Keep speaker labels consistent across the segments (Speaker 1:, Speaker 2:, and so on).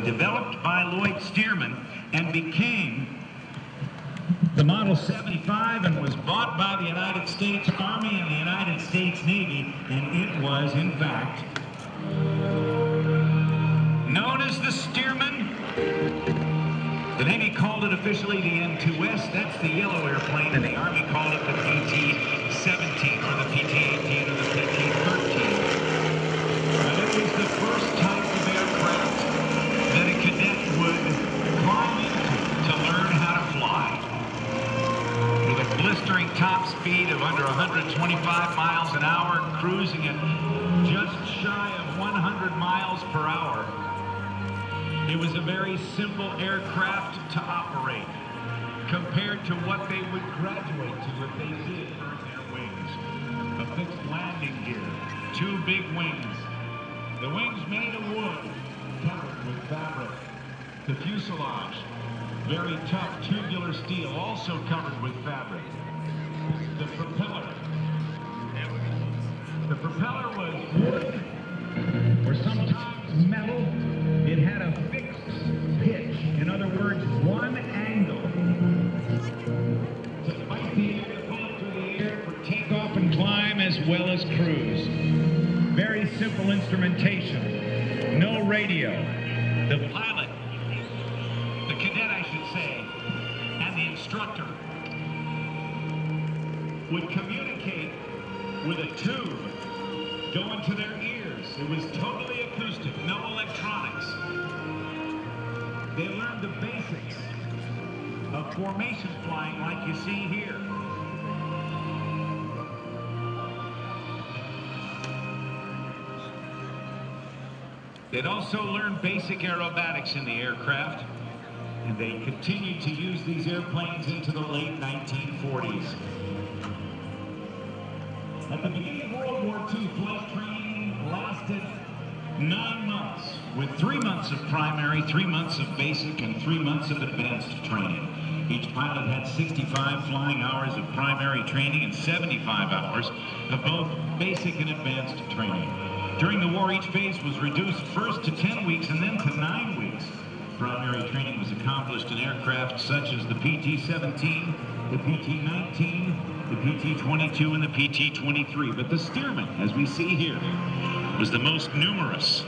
Speaker 1: developed by Lloyd Stearman and became the Model 75 and was bought by the United States Army and the United States Navy, and it was, in fact, known as the Stearman. The Navy called it officially the N2S, that's the yellow airplane, and the Army called it the PT-17 or the PT-18 or the PT-13. But it was the first type of aircraft that a cadet would climb into to learn how to fly. With a blistering top speed of under 125 miles an hour, cruising at just shy of 100 miles per hour. It was a very simple aircraft to operate compared to what they would graduate to if they did earn their wings. A fixed landing gear, 2 big wings. The wings made of wood, covered with fabric. The fuselage, very tough tubular steel, also covered with fabric. The propeller. The propeller was wood, or sometimes metal. It had a fixed pitch, in other words, one angle. To fight the air, to pull it through the air for takeoff and climb as well as cruise. Very simple instrumentation, no radio. The pilot, the cadet I should say, and the instructor would communicate with a tube going to their ears. It was totally acoustic, no electronics. They learned the basics of formation flying like you see here. They'd also learned basic aerobatics in the aircraft, and they continued to use these airplanes into the late 1940s. At the beginning of World War II, flight training lasted 9 months, with 3 months of primary, 3 months of basic, and 3 months of advanced training. Each pilot had 65 flying hours of primary training and 75 hours of both basic and advanced training. During the war, each phase was reduced first to 10 weeks and then to 9 weeks. Primary training was accomplished in aircraft such as the PT-17, the PT-19, the PT-22, and the PT-23. But the Stearman, as we see here, was the most numerous.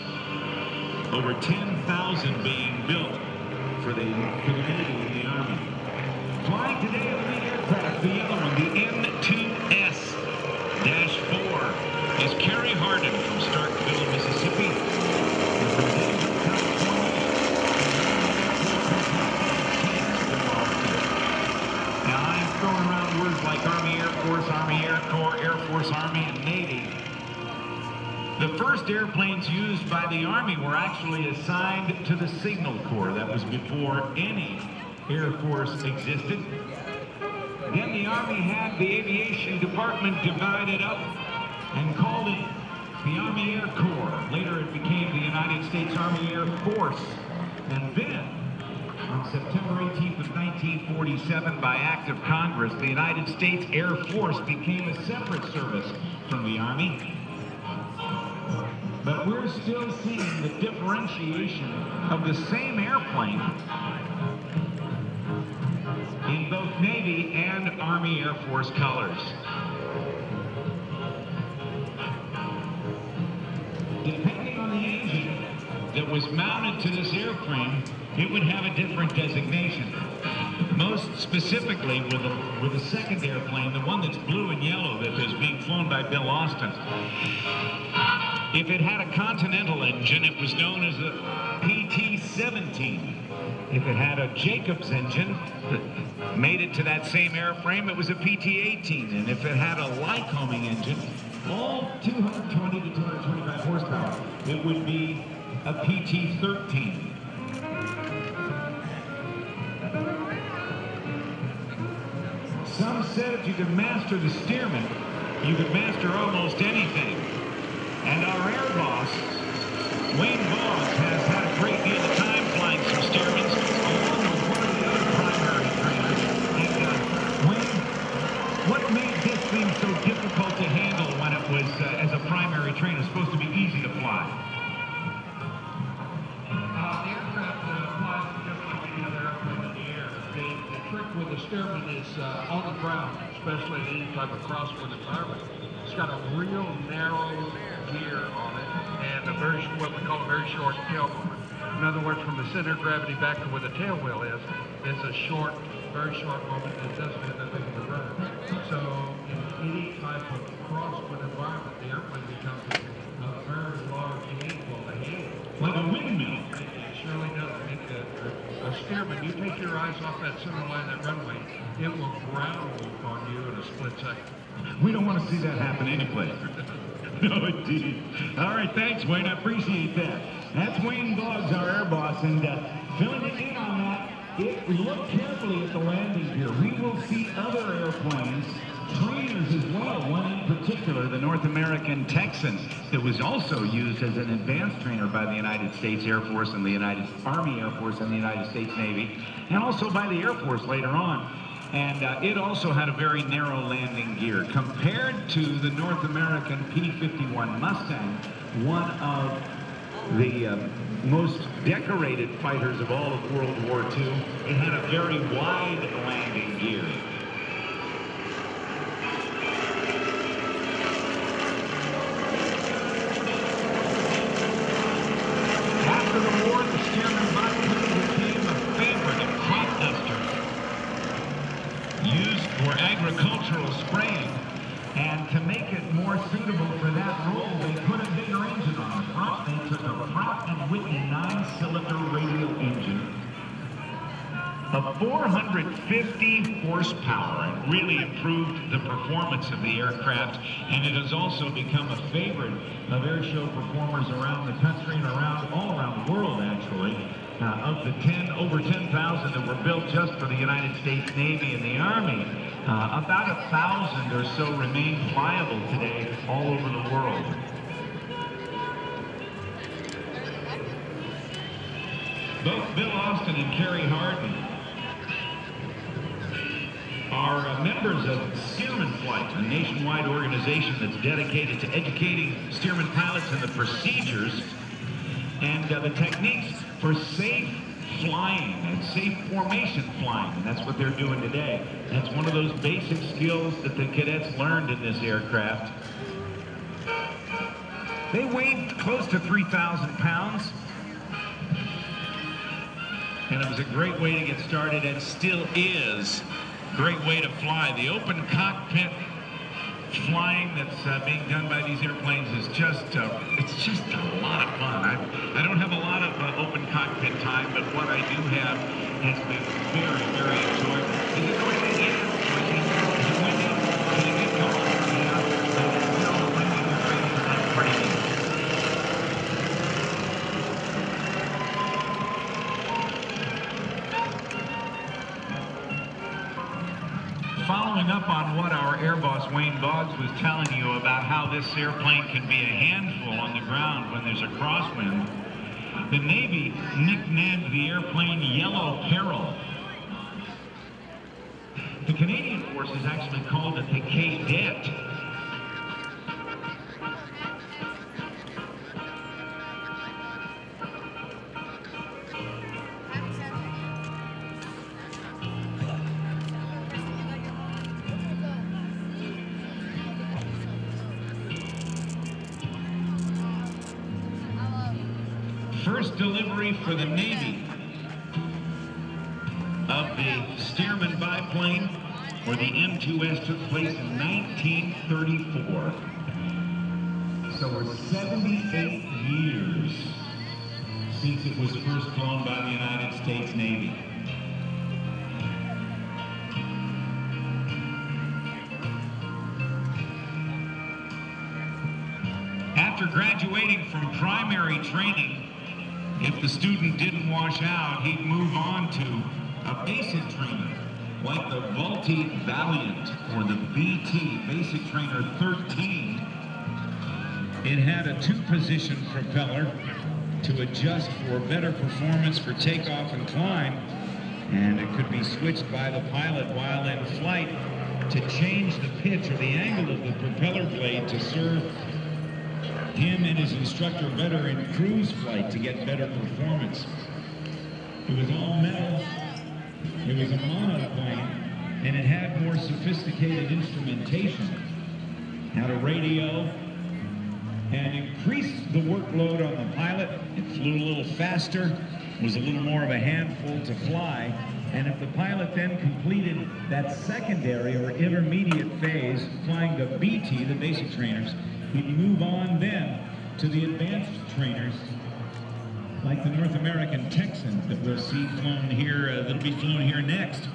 Speaker 1: Over 10,000 being built for the Navy and the Army. Flying today on the aircraft, the yellow one, the N2S-4, is Kerry Hardin from Starkville, Mississippi. And from Denver, California. Now, I'm throwing around words like Army Air Force, Army Air Corps, Air Force, Army, and Navy. The first airplanes used by the Army were actually assigned to the Signal Corps. That was before any Air Force existed. Then the Army had the Aviation Department divided up and called it the Army Air Corps. Later it became the United States Army Air Force. And then, on September 18th of 1947, by act of Congress, the United States Air Force became a separate service from the Army. But we're still seeing the differentiation of the same airplane in both Navy and Army Air Force colors. Depending on the engine that was mounted to this airframe, it would have a different designation. Most specifically with the second airplane, the one that's blue and yellow that is being flown by Bill Austin. If it had a Continental engine, it was known as a PT-17. If it had a Jacobs engine that made it to that same airframe, it was a PT-18. And if it had a Lycoming engine, all 220 to 225 horsepower, it would be a PT-13. Some said if you could master the Stearman, you could master almost anything. And our air boss, Wayne Boggs, has had a great deal of time flying some Stearmans, along with one of the other primary trainers. And Wayne, what made this thing so difficult to handle when it was, as a primary trainer, supposed to be easy to fly?
Speaker 2: The aircraft Stearman is on the ground, especially in any type of crosswind environment. It's got a real narrow gear on it and a very, what we call a very short tail moment. In other words, from the center of gravity back to where the tail wheel is a short, very short moment that doesn't hit that big of a rudder. So in any type of crosswind environment, the airplane becomes a very large vehicle to handle.
Speaker 1: Like a windmill.
Speaker 2: It surely does. A Stearman, you take your eyes off that center line of that runway, it will ground on you in a split second.
Speaker 1: We don't want to see that happen anyplace. No, indeed. All right, thanks, Wayne. I appreciate that. That's Wayne Boggs, our air boss, and filling it in on that, if we look carefully at the landing gear, we will see other airplanes, trainers as well, one in particular, the North American Texan, that was also used as an advanced trainer by the United States Air Force and the Army Air Force and the United States Navy, and also by the Air Force later on. And it also had a very narrow landing gear. Compared to the North American P-51 Mustang, one of the most decorated fighters of all of World War II, it had a very wide landing gear. After the war, the Stearman biplane became a favorite of crop dusters, used for agricultural spraying, and to make it more suitable for that role, they put a bigger engine on the front. They took a Pratt & Whitney 9-cylinder radial engine of 450 horsepower and really improved the performance of the aircraft, and it has also become a favorite of air show performers around the country and all around the world, actually. Of the over 10,000 that were built just for the United States Navy and the Army, about 1,000 or so remain flyable today all over the world. Both Bill Austin and Kerry Harden are members of Stearman Flight, a nationwide organization that's dedicated to educating Stearman pilots in the procedures and the techniques for safe flying and safe formation flying, and that's what they're doing today. That's one of those basic skills that the cadets learned in this aircraft. They weighed close to 3,000 pounds, and it was a great way to get started, and still is a great way to fly. The open cockpit flying that's being done by these airplanes is it's just a lot of fun. I don't have a lot of open cockpit time, but what I do have has been very, very enjoyable. Is it going to end? Is it windy? Can you get going? Yeah, no, landing your face are not pretty neat. Following up on what our air boss Wayne Boggs was telling you about how this airplane can be a handful on the ground when there's a crosswind, the Navy nicknamed the airplane Yellow Peril. The Canadian forces actually called it the Cadet. First delivery for the Navy of the Stearman biplane, or the M2S, took place in 1934. So we're 78 years since it was first flown by the United States Navy. After graduating from primary training, if the student didn't wash out, he'd move on to a basic trainer, like the Vultee Valiant or the BT, Basic Trainer 13. It had a two-position propeller to adjust for better performance for takeoff and climb, and it could be switched by the pilot while in flight to change the pitch or the angle of the propeller blade to serve him and his instructor better in cruise flight to get better performance. It was all metal. It was a monoplane, and it had more sophisticated instrumentation, had a radio, and increased the workload on the pilot. It flew a little faster, was a little more of a handful to fly, and if the pilot then completed that secondary or intermediate phase, flying the BT, the basic trainers, he'd move on then to the advanced trainers, like the North American Texans that we'll see flown here, that'll be flown here next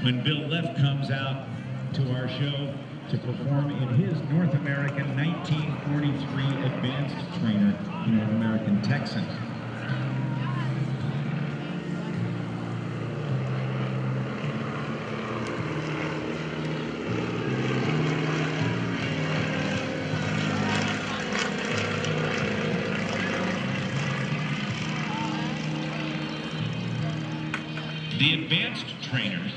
Speaker 1: when Bill Leff comes out to our show to perform in his North American 1943 advanced trainer, the North American Texan. The advanced trainers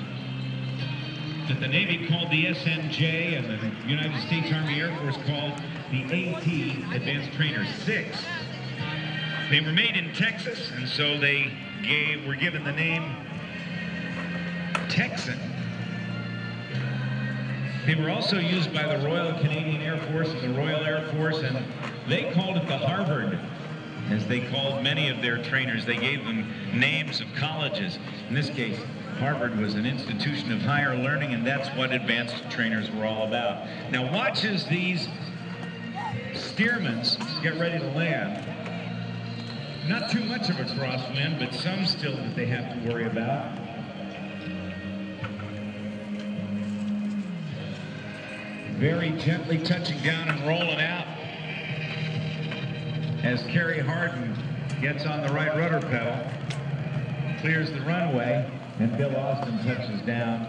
Speaker 1: that the Navy called the SNJ and the United States Army Air Force called the AT, Advanced Trainer 6. They were made in Texas, and so they were given the name Texan. They were also used by the Royal Canadian Air Force and the Royal Air Force, and they called it the Harvard, as they called many of their trainers. They gave them names of colleges. In this case, Harvard was an institution of higher learning, and that's what advanced trainers were all about. Now watch as these Stearmans get ready to land. Not too much of a crosswind, but some still that they have to worry about. Very gently touching down and rolling out as Kerry Harden gets on the right rudder pedal, clears the runway, and Bill Austin touches down